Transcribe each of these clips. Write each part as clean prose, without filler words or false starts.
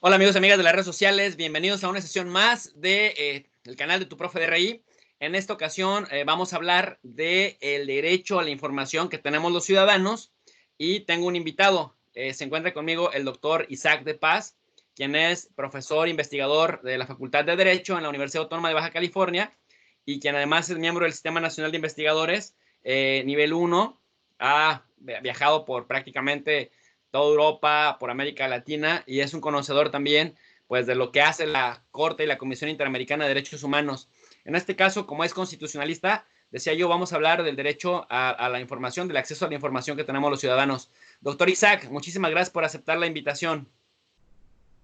Hola amigos y amigas de las redes sociales, bienvenidos a una sesión más de el canal de Tu Profe de RI. En esta ocasión vamos a hablar del derecho a la información que tenemos los ciudadanos y tengo un invitado. Se encuentra conmigo el doctor Isaac de Paz, quien es profesor investigador de la Facultad de Derecho en la Universidad Autónoma de Baja California y quien además es miembro del Sistema Nacional de Investigadores nivel 1. Ha viajado por prácticamente toda Europa, por América Latina, y es un conocedor también pues de lo que hace la Corte y la Comisión Interamericana de Derechos Humanos. En este caso, como es constitucionalista, decía yo, vamos a hablar del derecho a la información, del acceso a la información que tenemos los ciudadanos. Doctor Isaac, muchísimas gracias por aceptar la invitación.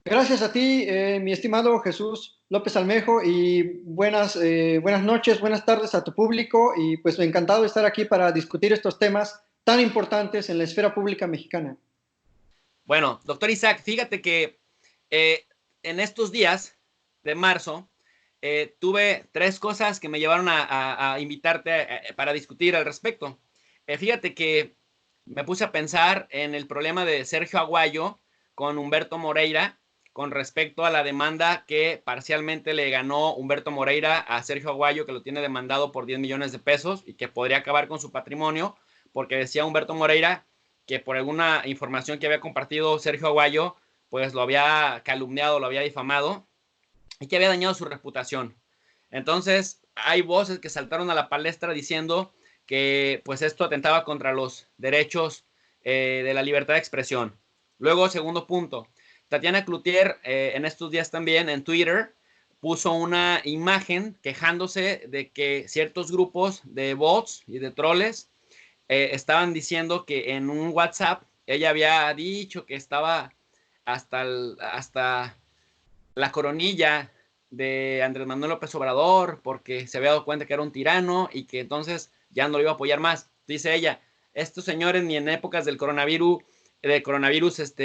Gracias a ti, mi estimado Jesús López Almejo, y buenas noches, buenas tardes a tu público, y pues encantado de estar aquí para discutir estos temas tan importantes en la esfera pública mexicana. Bueno, doctor Isaac, fíjate que eh, en estos días de marzo tuve tres cosas que me llevaron a invitarte para discutir al respecto. Fíjate que me puse a pensar en el problema de Sergio Aguayo con Humberto Moreira con respecto a la demanda que parcialmente le ganó Humberto Moreira a Sergio Aguayo, que lo tiene demandado por 10 millones de pesos y que podría acabar con su patrimonio, porque decía Humberto Moreira que por alguna información que había compartido Sergio Aguayo, pues lo había calumniado, lo había difamado y que había dañado su reputación. Entonces, hay voces que saltaron a la palestra diciendo que pues esto atentaba contra los derechos de la libertad de expresión. Luego, segundo punto, Tatiana Cloutier en estos días también en Twitter puso una imagen quejándose de que ciertos grupos de bots y de troles estaban diciendo que en un WhatsApp ella había dicho que estaba hasta la coronilla de Andrés Manuel López Obrador porque se había dado cuenta que era un tirano y que entonces ya no lo iba a apoyar más. Dice ella, estos señores ni en épocas del coronavirus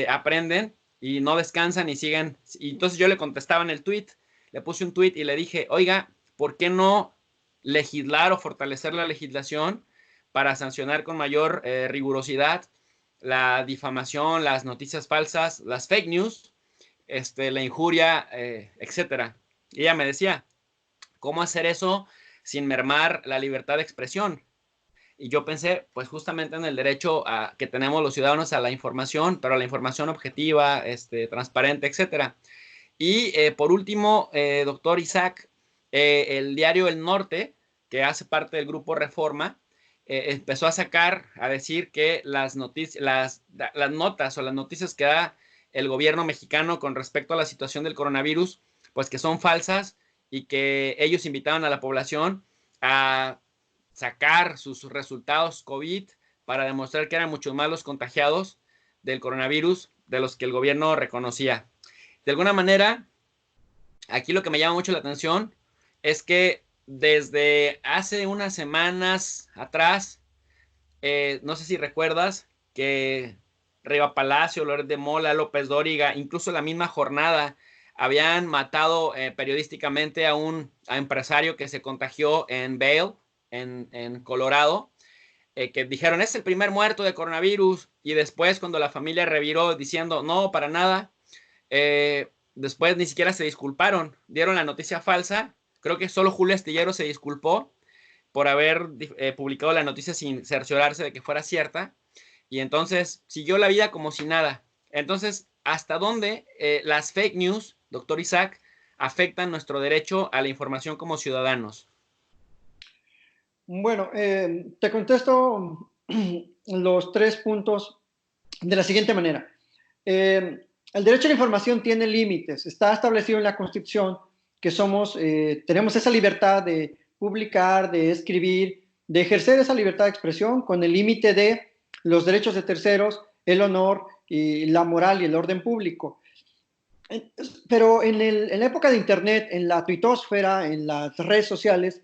aprenden y no descansan y siguen. Y entonces yo le contestaba en el tweet, le puse un tweet y le dije, oiga, ¿por qué no legislar o fortalecer la legislación para sancionar con mayor rigurosidad la difamación, las noticias falsas, las fake news, la injuria, etcétera? Y ella me decía, ¿cómo hacer eso sin mermar la libertad de expresión? Y yo pensé, pues justamente en el derecho que tenemos los ciudadanos a la información, pero a la información objetiva, transparente, etcétera. Y por último, doctor Isaac, el diario El Norte, que hace parte del grupo Reforma, empezó a sacar, a decir que las notas o las noticias que da el gobierno mexicano con respecto a la situación del coronavirus, pues que son falsas y que ellos invitaban a la población a sacar sus resultados COVID para demostrar que eran muchos más los contagiados del coronavirus de los que el gobierno reconocía. De alguna manera, aquí lo que me llama mucho la atención es que desde hace unas semanas atrás, no sé si recuerdas que Riva Palacio, Loret de Mola, López Dóriga, incluso la misma jornada, habían matado periodísticamente a un empresario que se contagió en Vail, en Colorado, que dijeron, es el primer muerto de coronavirus, y después cuando la familia reviró diciendo, no, para nada, después ni siquiera se disculparon, dieron la noticia falsa. Creo que solo Julio Astillero se disculpó por haber publicado la noticia sin cerciorarse de que fuera cierta. Y entonces siguió la vida como si nada. Entonces, ¿hasta dónde las fake news, doctor Isaac, afectan nuestro derecho a la información como ciudadanos? Bueno, te contesto los 3 puntos de la siguiente manera. El derecho a la información tiene límites. Está establecido en la Constitución que tenemos esa libertad de publicar, de escribir, de ejercer esa libertad de expresión con el límite de los derechos de terceros, el honor y la moral y el orden público. Pero en la época de Internet, en la tuitosfera, en las redes sociales,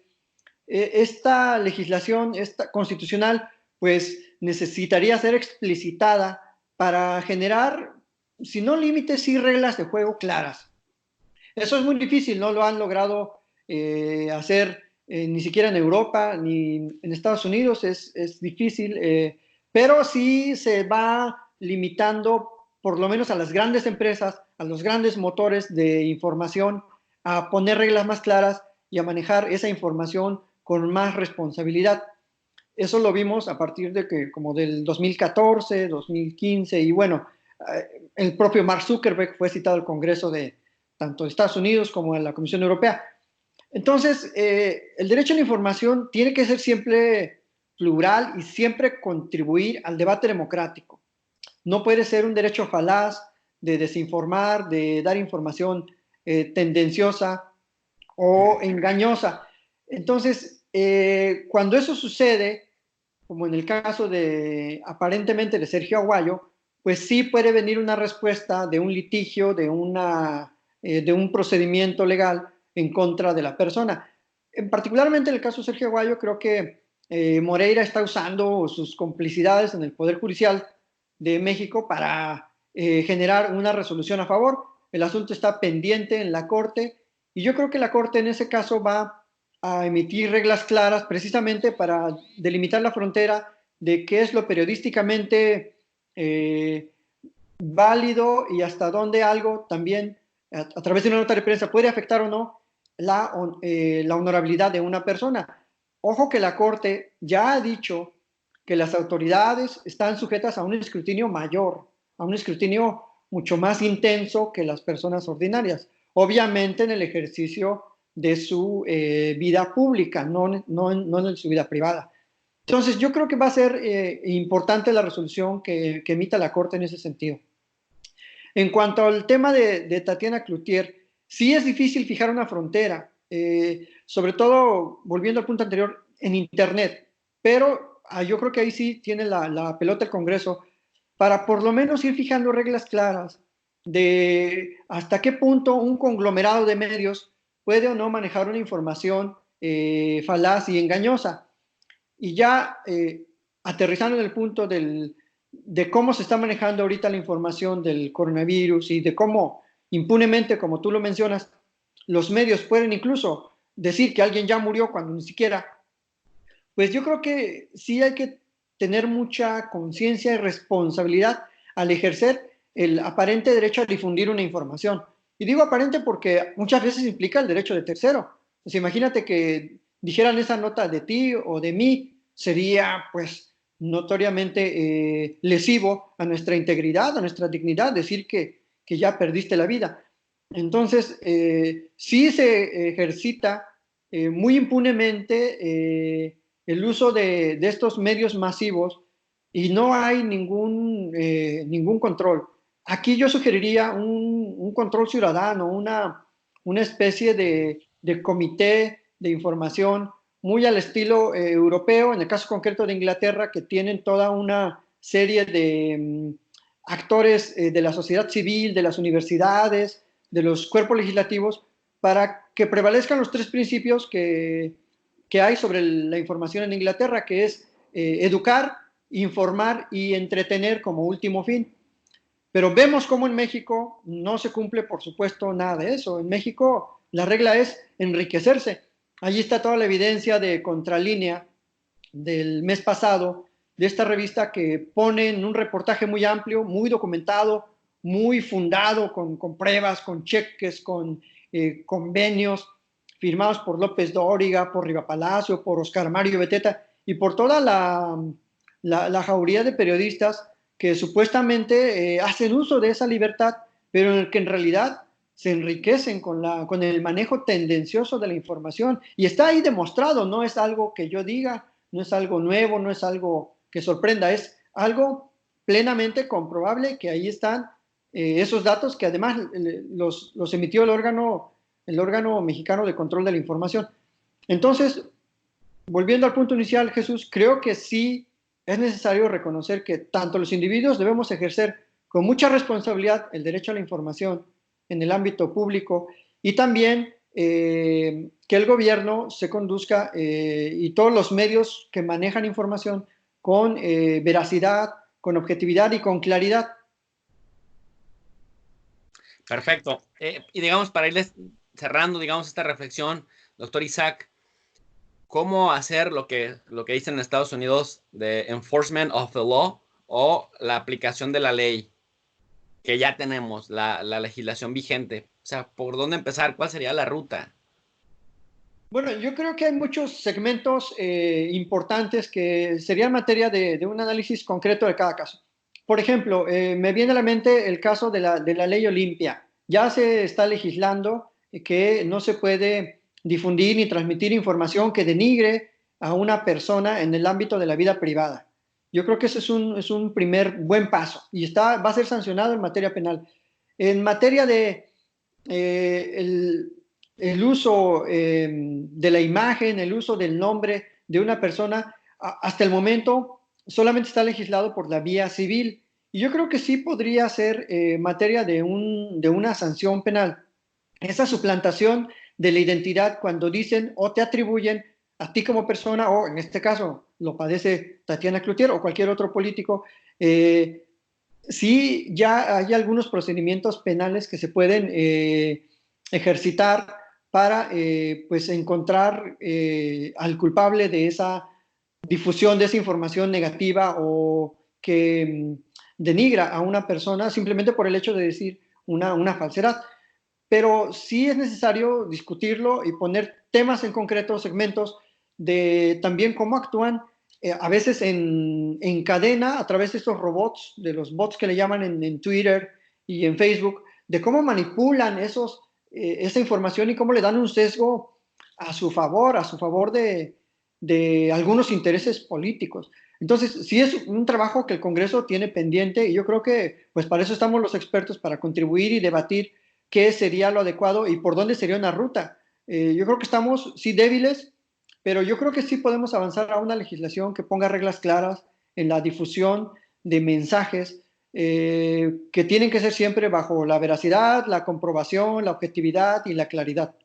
esta legislación esta constitucional pues necesitaría ser explicitada para generar, si no límites, sí reglas de juego claras. Eso es muy difícil, no lo han logrado hacer ni siquiera en Europa ni en Estados Unidos, es difícil, pero sí se va limitando por lo menos a las grandes empresas, a los grandes motores de información, a poner reglas más claras y a manejar esa información con más responsabilidad. Eso lo vimos a partir de que, como del 2014, 2015, y bueno, el propio Mark Zuckerberg fue citado al Congreso de tanto de Estados Unidos como de la Comisión Europea. Entonces, el derecho a la información tiene que ser siempre plural y siempre contribuir al debate democrático. No puede ser un derecho falaz de desinformar, de dar información tendenciosa o engañosa. Entonces, cuando eso sucede, como en el caso de aparentemente de Sergio Aguayo, pues sí puede venir una respuesta de un litigio, de un procedimiento legal en contra de la persona. Particularmente en el caso de Sergio Aguayo, creo que Moreira está usando sus complicidades en el Poder Judicial de México para generar una resolución a favor. El asunto está pendiente en la Corte y yo creo que la Corte en ese caso va a emitir reglas claras precisamente para delimitar la frontera de qué es lo periodísticamente válido y hasta dónde algo también a través de una nota de prensa puede afectar o no la honorabilidad de una persona. Ojo que la Corte ya ha dicho que las autoridades están sujetas a un escrutinio mayor, a un escrutinio mucho más intenso que las personas ordinarias, obviamente en el ejercicio de su vida pública, no en su vida privada. Entonces, yo creo que va a ser importante la resolución que emita la Corte en ese sentido. En cuanto al tema de Tatiana Cloutier, sí es difícil fijar una frontera, sobre todo, volviendo al punto anterior, en Internet, pero yo creo que ahí sí tiene la pelota el Congreso para por lo menos ir fijando reglas claras de hasta qué punto un conglomerado de medios puede o no manejar una información falaz y engañosa. Y ya aterrizando en el punto de cómo se está manejando ahorita la información del coronavirus y de cómo impunemente, como tú lo mencionas, los medios pueden incluso decir que alguien ya murió cuando ni siquiera, pues yo creo que sí hay que tener mucha conciencia y responsabilidad al ejercer el aparente derecho a difundir una información. Y digo aparente porque muchas veces implica el derecho de tercero. Pues imagínate que dijeran esa nota de ti o de mí, sería pues notoriamente lesivo a nuestra integridad, a nuestra dignidad, decir que ya perdiste la vida. Entonces, sí se ejercita muy impunemente el uso de estos medios masivos y no hay ningún control. Aquí yo sugeriría un control ciudadano, una especie de comité de información muy al estilo europeo, en el caso concreto de Inglaterra, que tienen toda una serie de actores de la sociedad civil, de las universidades, de los cuerpos legislativos, para que prevalezcan los tres principios que hay sobre la información en Inglaterra, que es educar, informar y entretener como último fin. Pero vemos cómo en México no se cumple, por supuesto, nada de eso. En México la regla es enriquecerse. Allí está toda la evidencia de Contralínea del mes pasado, de esta revista que pone en un reportaje muy amplio, muy documentado, muy fundado, con pruebas, con cheques, con convenios firmados por López Dóriga, por Riva Palacio, por Oscar Mario Beteta y por toda la jauría de periodistas que supuestamente hacen uso de esa libertad, pero en el que en realidad se enriquecen con el manejo tendencioso de la información. Y está ahí demostrado, no es algo que yo diga, no es algo nuevo, no es algo que sorprenda, es algo plenamente comprobable que ahí están esos datos que además los emitió el órgano mexicano de control de la información. Entonces, volviendo al punto inicial, Jesús, creo que sí es necesario reconocer que tanto los individuos debemos ejercer con mucha responsabilidad el derecho a la información en el ámbito público y también que el gobierno se conduzca y todos los medios que manejan información con veracidad, con objetividad y con claridad. Perfecto. Y digamos, para irles cerrando, digamos, esta reflexión, doctor Isaac, ¿cómo hacer lo que dicen en Estados Unidos de enforcement of the law o la aplicación de la ley? que ya tenemos, la legislación vigente? O sea, ¿por dónde empezar? ¿Cuál sería la ruta? Bueno, yo creo que hay muchos segmentos importantes que serían materia de un análisis concreto de cada caso. Por ejemplo, me viene a la mente el caso de la ley Olimpia. Ya se está legislando que no se puede difundir ni transmitir información que denigre a una persona en el ámbito de la vida privada. Yo creo que ese es un primer buen paso y va a ser sancionado en materia penal. En materia de el uso de la imagen, el uso del nombre de una persona, hasta el momento solamente está legislado por la vía civil. Y yo creo que sí podría ser materia de una sanción penal. Esa suplantación de la identidad cuando dicen o te atribuyen a ti como persona, o en este caso lo padece Tatiana Cloutier o cualquier otro político, sí ya hay algunos procedimientos penales que se pueden ejercitar para pues encontrar al culpable de esa difusión de esa información negativa o que denigra a una persona simplemente por el hecho de decir una falsedad. Pero sí es necesario discutirlo y poner temas en concreto, segmentos de también cómo actúan a veces en cadena a través de estos robots, de los bots que le llaman en Twitter y en Facebook, de cómo manipulan esa información y cómo le dan un sesgo a su favor de algunos intereses políticos. Entonces, sí es un trabajo que el Congreso tiene pendiente y yo creo que pues para eso estamos los expertos, para contribuir y debatir qué sería lo adecuado y por dónde sería una ruta. Yo creo que estamos, sí, débiles, pero yo creo que sí podemos avanzar a una legislación que ponga reglas claras en la difusión de mensajes que tienen que ser siempre bajo la veracidad, la comprobación, la objetividad y la claridad.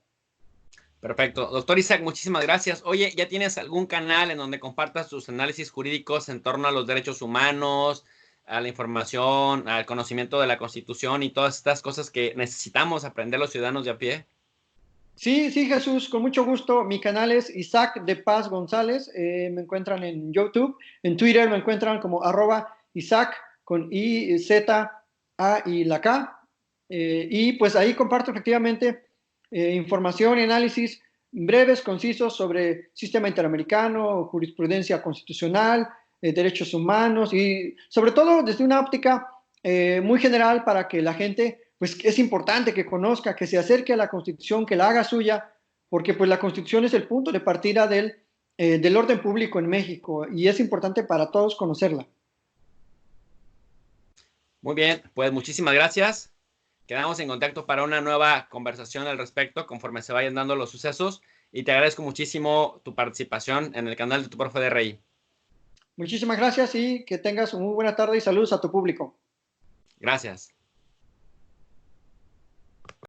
Perfecto. Doctor Isaac, muchísimas gracias. Oye, ¿ya tienes algún canal en donde compartas tus análisis jurídicos en torno a los derechos humanos, a la información, al conocimiento de la Constitución y todas estas cosas que necesitamos aprender los ciudadanos de a pie? Sí, sí, Jesús, con mucho gusto. Mi canal es Isaac de Paz González. Me encuentran en YouTube. En Twitter me encuentran como @Isaac con I, Z, A y la K. Y pues ahí comparto efectivamente información y análisis breves, concisos sobre sistema interamericano, jurisprudencia constitucional, derechos humanos y sobre todo desde una óptica muy general para que la gente pues es importante que conozca, que se acerque a la Constitución, que la haga suya, porque pues la Constitución es el punto de partida del orden público en México y es importante para todos conocerla. Muy bien, pues muchísimas gracias. Quedamos en contacto para una nueva conversación al respecto conforme se vayan dando los sucesos y te agradezco muchísimo tu participación en el canal de tu profe de Rey. Muchísimas gracias y que tengas una muy buena tarde y saludos a tu público. Gracias.